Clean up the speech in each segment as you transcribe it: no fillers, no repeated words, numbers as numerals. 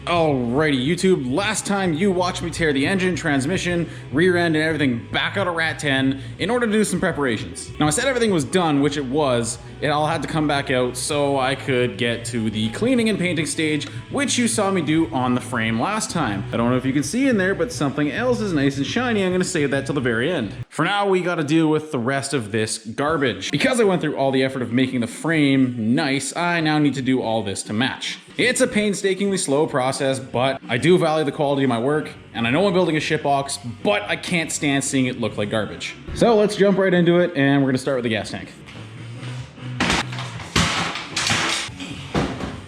Alrighty, YouTube, last time you watched me tear the engine, transmission, rear end, and everything back out of Rat 10 in order to do some preparations. Now, I said everything was done, which it was. It all had to come back out so I could get to the cleaning and painting stage, which you saw me do on the frame last time. I don't know if you can see in there, but something else is nice and shiny. I'm gonna save that till the very end. For now, we gotta deal with the rest of this garbage. Because I went through all the effort of making the frame nice, I now need to do all this to match. It's a painstakingly slow process, but I do value the quality of my work, and I know I'm building a shitbox, but I can't stand seeing it look like garbage. So let's jump right into it, and we're gonna start with the gas tank.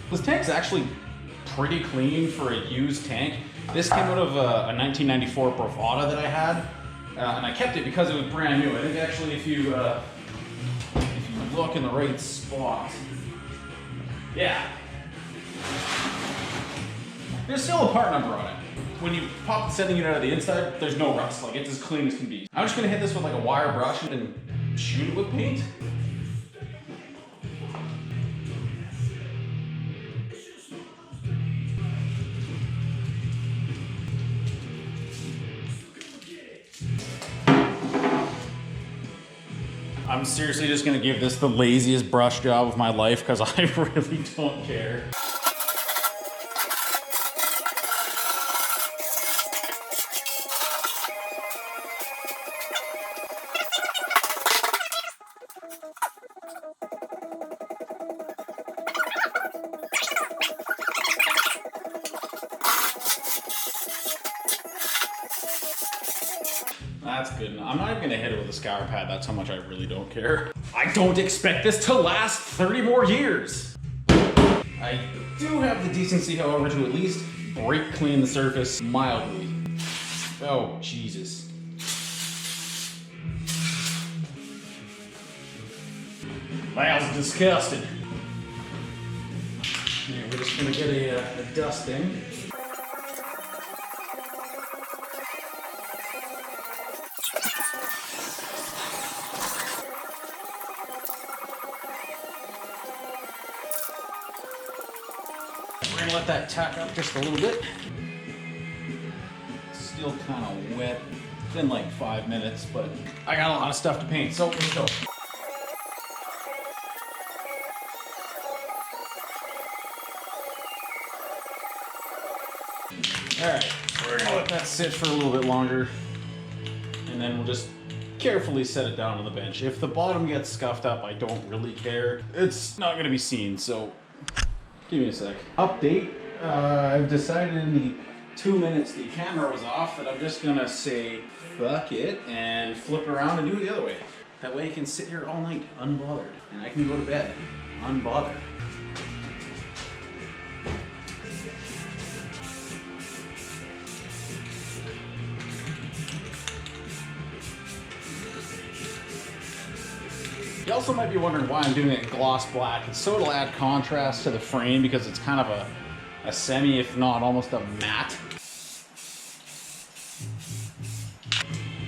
This tank's actually pretty clean for a used tank. This came out of a 1994 Bravada that I had, and I kept it because it was brand new. I think actually if you look in the right spot, yeah. There's still a part number on it. When you pop the sending unit out of the inside, there's no rust. Like, it's as clean as can be. I'm just gonna hit this with like a wire brush and shoot it with paint. I'm seriously just gonna give this the laziest brush job of my life because I really don't care. That's good enough. I'm not even gonna hit it with a scour pad. That's how much I really don't care. I don't expect this to last 30 more years. I do have the decency, however, to at least brake clean the surface mildly. Oh, Jesus. That's disgusting. Yeah, we're just gonna get a dusting. We're gonna let that tack up just a little bit. It's still kind of wet. It's been like 5 minutes, but I got a lot of stuff to paint, so let's go. Alright, we're gonna let that sit for a little bit longer, and then we'll just carefully set it down on the bench. If the bottom gets scuffed up, I don't really care. It's not gonna be seen, so give me a sec. Update. I've decided in the 2 minutes the camera was off that I'm just gonna say fuck it and flip around and do it the other way. That way I can sit here all night unbothered, and I can go to bed unbothered. You also might be wondering why I'm doing it in gloss black. It's so it'll add contrast to the frame because it's kind of a semi, if not almost a matte.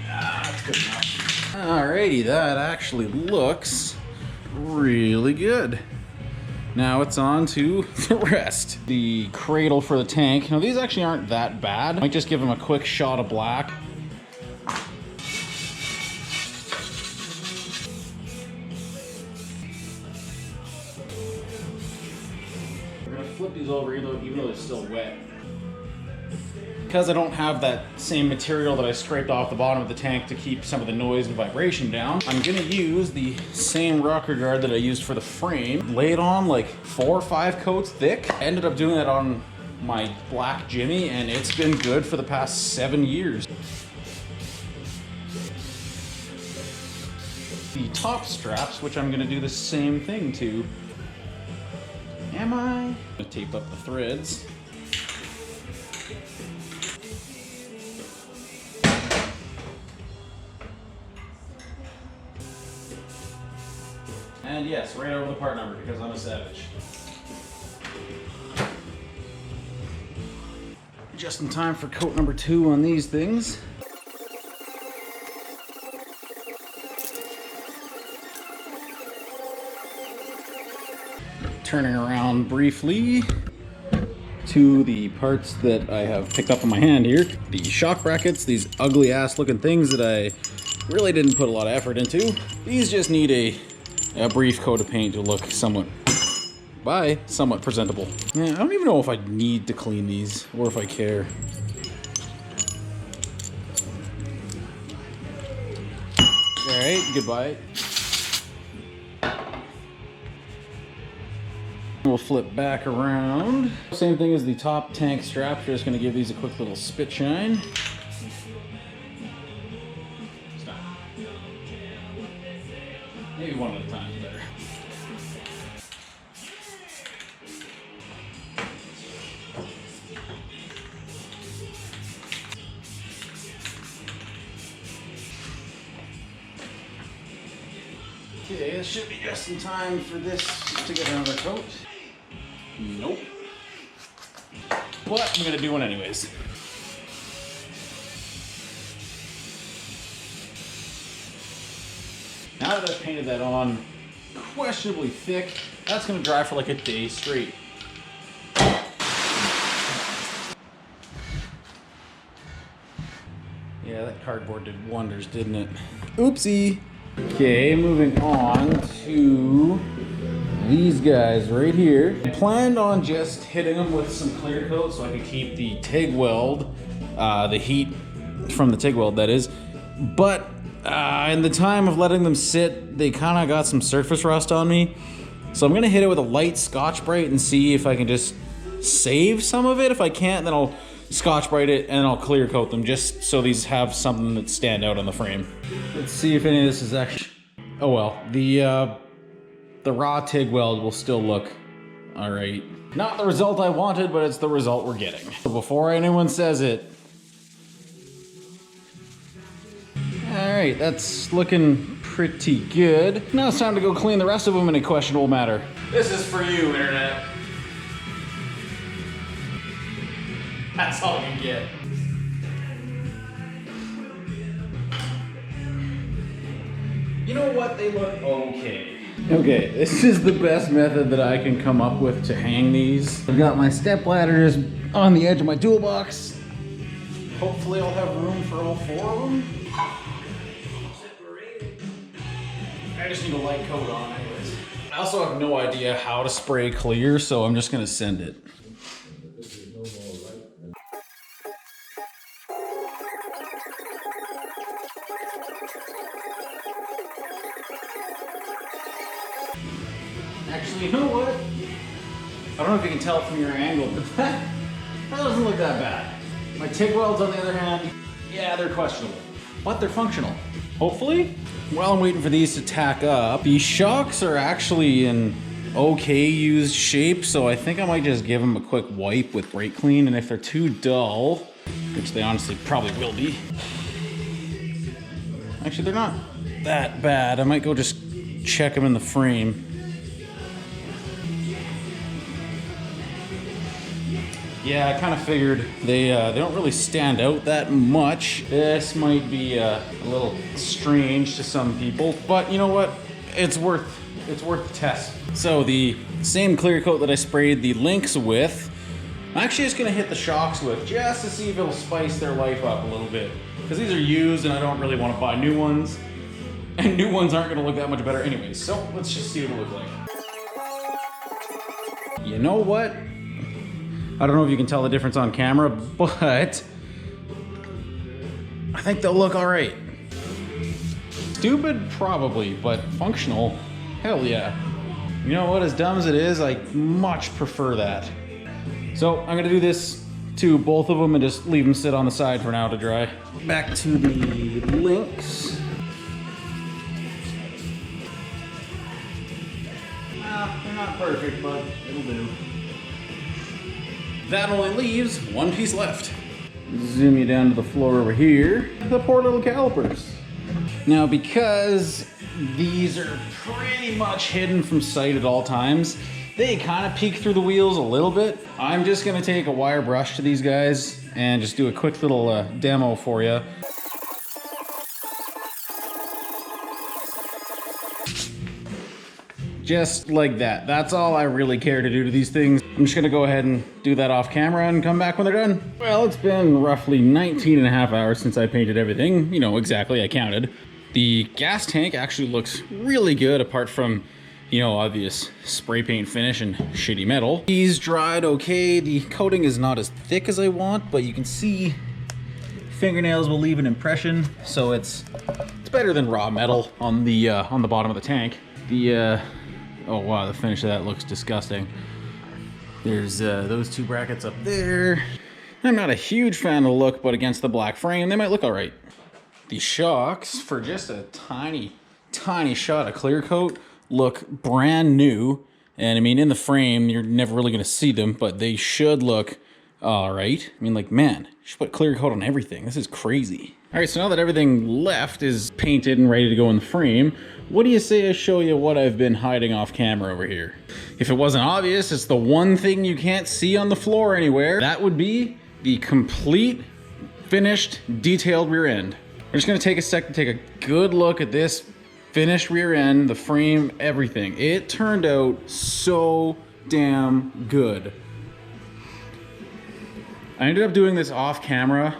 That's good enough. Alrighty, that actually looks really good. Now it's on to the rest. The cradle for the tank. Now these actually aren't that bad. I might just give them a quick shot of black. Flip these over even though they're still wet. Because I don't have that same material that I scraped off the bottom of the tank to keep some of the noise and vibration down, I'm gonna use the same rocker guard that I used for the frame. Lay it on like 4 or 5 coats thick. I ended up doing that on my black Jimmy, and it's been good for the past 7 years. The top straps, which I'm gonna do the same thing to. Am I? I'm gonna tape up the threads. And yes, right over the part number because I'm a savage. Just in time for coat number 2 on these things. Turning around briefly. to the parts that I have picked up in my hand here. The shock brackets, these ugly ass looking things that I really didn't put a lot of effort into. These just need a brief coat of paint to look somewhat presentable. Yeah, I don't even know if I need to clean these or if I care. All right, goodbye. We'll flip back around. Same thing as the top tank straps. Just gonna give these a quick little spit shine. Stop. Maybe one at a time is better. Okay, this should be just in time for this to get another coat. Nope. But I'm gonna do one anyways. Now that I've painted that on questionably thick, that's gonna dry for like a day straight. Yeah, that cardboard did wonders, didn't it? Oopsie. Okay, moving on to these guys right here. I planned on just hitting them with some clear coat so I could keep the TIG weld, the heat from the TIG weld that is. But in the time of letting them sit, they kind of got some surface rust on me. So I'm gonna hit it with a light Scotch-Brite and see if I can just save some of it. If I can't, then I'll Scotch-Brite it and I'll clear coat them just so these have something that stand out on the frame. Let's see if any of this is actually, oh well, the raw TIG weld will still look all right. Not the result I wanted, but it's the result we're getting. So before anyone says it, all right, that's looking pretty good. Now it's time to go clean the rest of them in a questionable manner. This is for you, Internet. That's all you get. You know what? They look okay. Okay, this is the best method that I can come up with to hang these. I've got my step ladders on the edge of my toolbox. Hopefully I'll have room for all four of them. I just need a light coat on anyways. I also have no idea how to spray clear, so I'm just gonna send it. Actually, you know what? I don't know if you can tell from your angle, but that doesn't look that bad. My TIG welds, on the other hand, yeah, they're questionable, but they're functional. Hopefully. While I'm waiting for these to tack up, the shocks are actually in okay used shape, so I think I might just give them a quick wipe with brake clean, and if they're too dull, which they honestly probably will be. Actually, they're not that bad. I might go just check them in the frame. Yeah, I kind of figured they don't really stand out that much. This might be a little strange to some people, but you know what? It's worth the test. So the same clear coat that I sprayed the links with, I'm actually just gonna hit the shocks with just to see if it'll spice their life up a little bit. Because these are used and I don't really want to buy new ones. And new ones aren't gonna look that much better anyways. So let's just see what it looks like. You know what? I don't know if you can tell the difference on camera, but I think they'll look all right. Stupid, probably, but functional, hell yeah. You know what, as dumb as it is, I much prefer that. So I'm gonna do this to both of them and just leave them sit on the side for now to dry. Back to the links. They're not perfect, but it'll do. That only leaves one piece left. Zoom you down to the floor over here. The poor little calipers. Now, because these are pretty much hidden from sight at all times, they kind of peek through the wheels a little bit. I'm just gonna take a wire brush to these guys and just do a quick little demo for you. Just like that. That's all I really care to do to these things. I'm just gonna go ahead and do that off camera and come back when they're done. Well, it's been roughly 19 and a half hours since I painted everything. You know, exactly, I counted. The gas tank actually looks really good apart from, you know, obvious spray paint finish and shitty metal. These dried okay. The coating is not as thick as I want, but you can see fingernails will leave an impression. So it's better than raw metal on the bottom of the tank. Oh wow, the finish of that looks disgusting. There's those two brackets up there. I'm not a huge fan of the look, but against the black frame, they might look all right. The shocks, for just a tiny shot of clear coat, look brand new. And I mean, in the frame, you're never really gonna see them, but they should look all right. I mean, like, man, you should put clear coat on everything. This is crazy. All right, so now that everything left is painted and ready to go in the frame, what do you say I show you what I've been hiding off camera over here? If it wasn't obvious, it's the one thing you can't see on the floor anywhere. That would be the complete, finished, detailed rear end. We're just gonna take a sec to take a good look at this finished rear end, the frame, everything. It turned out so damn good. I ended up doing this off camera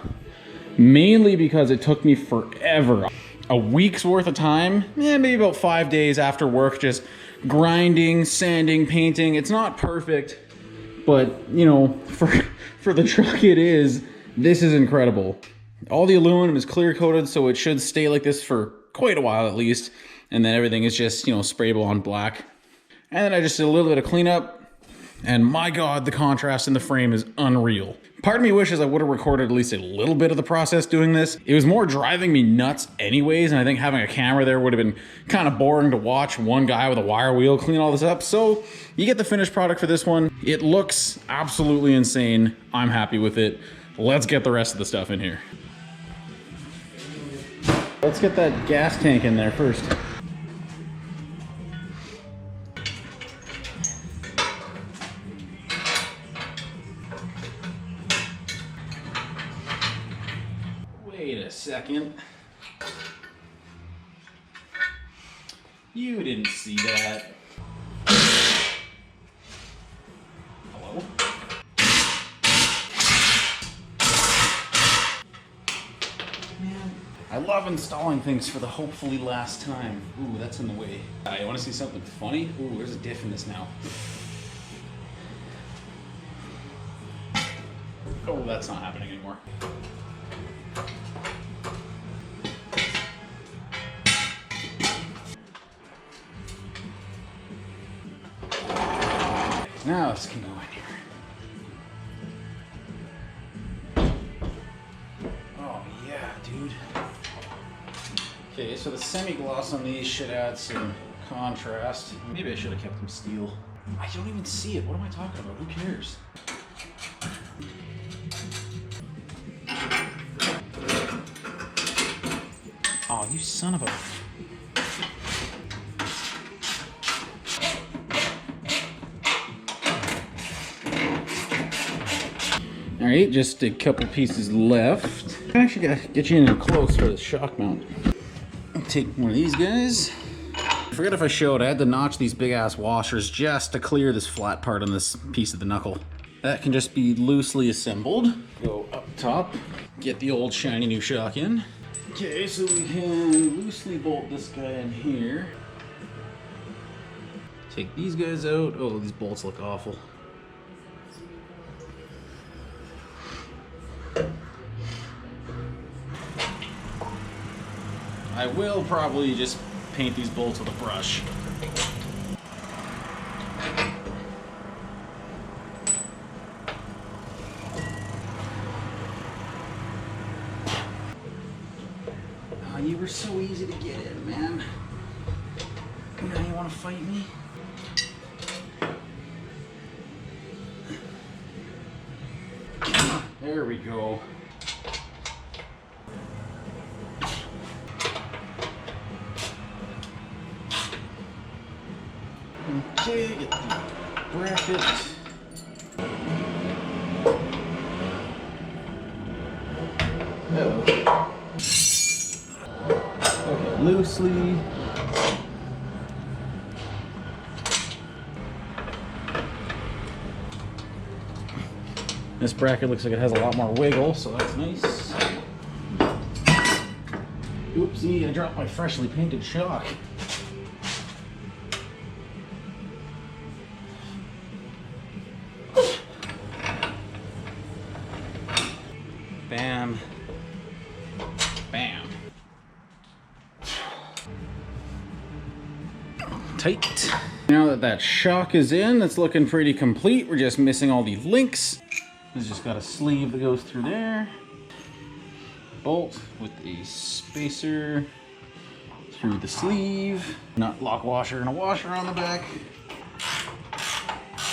mainly because it took me forever. A week's worth of time, maybe about 5 days after work, just grinding, sanding, painting. It's not perfect, but you know, for the truck it is, this is incredible. All the aluminum is clear coated, so it should stay like this for quite a while at least. And then everything is just, you know, sprayable on black. And then I just did a little bit of cleanup. And my God, the contrast in the frame is unreal. Part of me wishes I would have recorded at least a little bit of the process doing this. It was more driving me nuts anyways, and I think having a camera there would have been kind of boring to watch one guy with a wire wheel clean all this up. So you get the finished product for this one. It looks absolutely insane. I'm happy with it. Let's get the rest of the stuff in here. Let's get that gas tank in there first. Wait a second. You didn't see that. Hello? Man, I love installing things for the hopefully last time. Ooh, that's in the way. You want to see something funny? Ooh, there's a diff in this now. Oh, that's not happening anymore. Now this can go in here. Oh yeah, dude. Okay, so the semi-gloss on these should add some contrast. Maybe I should have kept them steel. I don't even see it. What am I talking about? Who cares? Oh, you son of a... All right, just a couple pieces left. I actually gotta get you in close for the shock mount. I'll take one of these guys. I forget if I showed, I had to notch these big ass washers just to clear this flat part on this piece of the knuckle. That can just be loosely assembled. Go up top, get the old shiny new shock in. Okay, so we can loosely bolt this guy in here. Take these guys out. Oh, these bolts look awful. I will probably just paint these bolts with a brush. Oh, you were so easy to get in, man. Now you want to fight me? There we go. Okay, get the bracket. Oh. Okay, loosely. This bracket looks like it has a lot more wiggle, so that's nice. Oopsie, I dropped my freshly painted shock. Bam. Bam. Tight. Now that that shock is in, it's looking pretty complete. We're just missing all these links. It's just got a sleeve that goes through there. Bolt with a spacer through the sleeve. Nut lock washer and a washer on the back.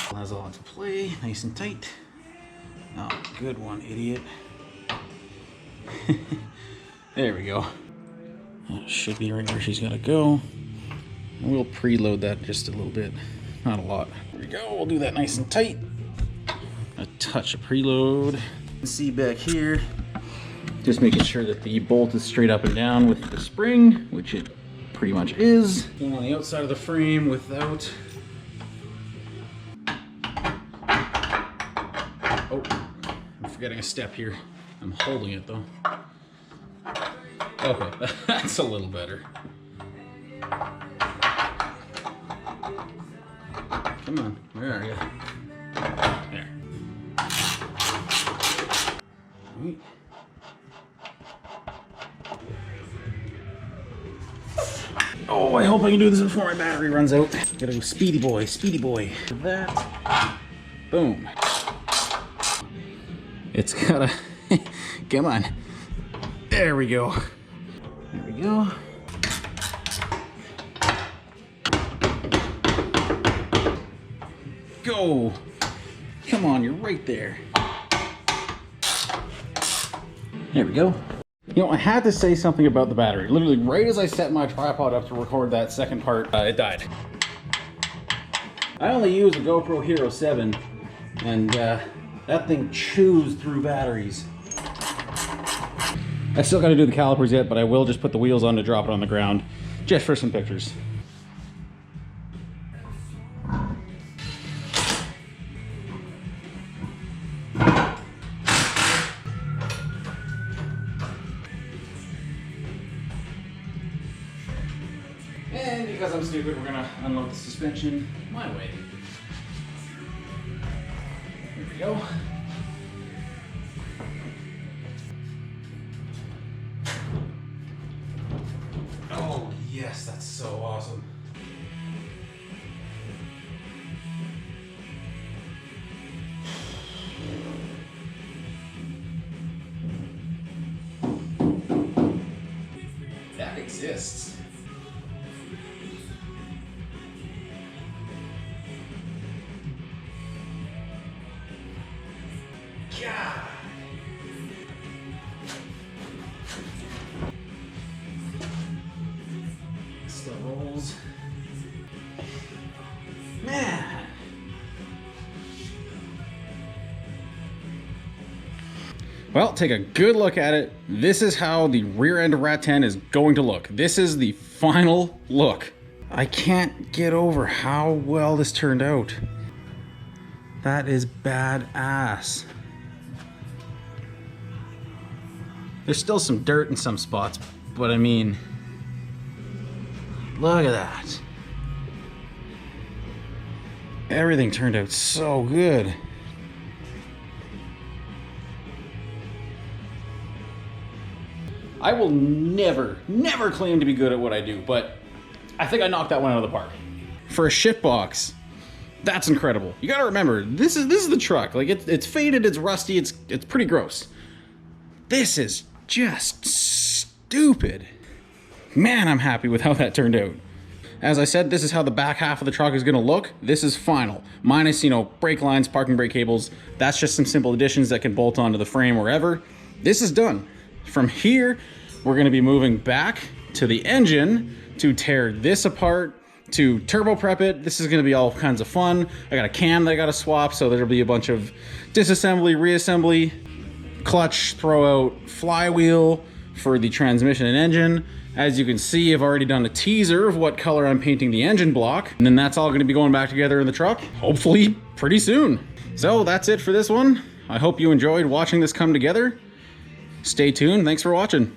Allows it all to play, nice and tight. Oh, good one, idiot. There we go. That should be right where she's gotta go. And we'll preload that just a little bit, not a lot. There we go, we'll do that nice and tight. A touch of preload. You can see back here, just making sure that the bolt is straight up and down with the spring, which it pretty much is. And on the outside of the frame without. Oh, I'm forgetting a step here. I'm holding it though. Okay, that's a little better. Come on, where are you? There. Sweet. Oh, I hope I can do this before my battery runs out. Gotta go speedy boy, speedy boy. That. Boom. It's gotta. Come on. There we go. There we go. Go. Come on, you're right there. There we go. You know, I had to say something about the battery. Literally, right as I set my tripod up to record that second part, it died. I only use a GoPro Hero 7, and that thing chews through batteries. I still got to do the calipers yet, but I will just put the wheels on to drop it on the ground, just for some pictures. And because I'm stupid, we're gonna unload the suspension my way. Here we go. Oh, yes, that's so awesome. That exists. God. Still rolls. Man. Well, take a good look at it. This is how the rear end of Rat 10 is going to look. This is the final look. I can't get over how well this turned out. That is badass. There's still some dirt in some spots, but I mean, look at that. Everything turned out so good. I will never claim to be good at what I do, but I think I knocked that one out of the park. For a Shitbox, that's incredible. You gotta remember, this is the truck. Like it's faded, it's rusty, it's pretty gross. This is just stupid. Man, I'm happy with how that turned out. As I said, this is how the back half of the truck is gonna look. This is final. Minus, you know, brake lines, parking brake cables. That's just some simple additions that can bolt onto the frame wherever. This is done. From here, we're gonna be moving back to the engine to tear this apart, to turbo prep it. This is gonna be all kinds of fun. I got a cam that I gotta swap, so there'll be a bunch of disassembly, reassembly, clutch, throw out, flywheel for the transmission and engine. As you can see, I've already done a teaser of what color I'm painting the engine block, and then that's all gonna be going back together in the truck, hopefully pretty soon. So that's it for this one. I hope you enjoyed watching this come together. Stay tuned. Thanks for watching.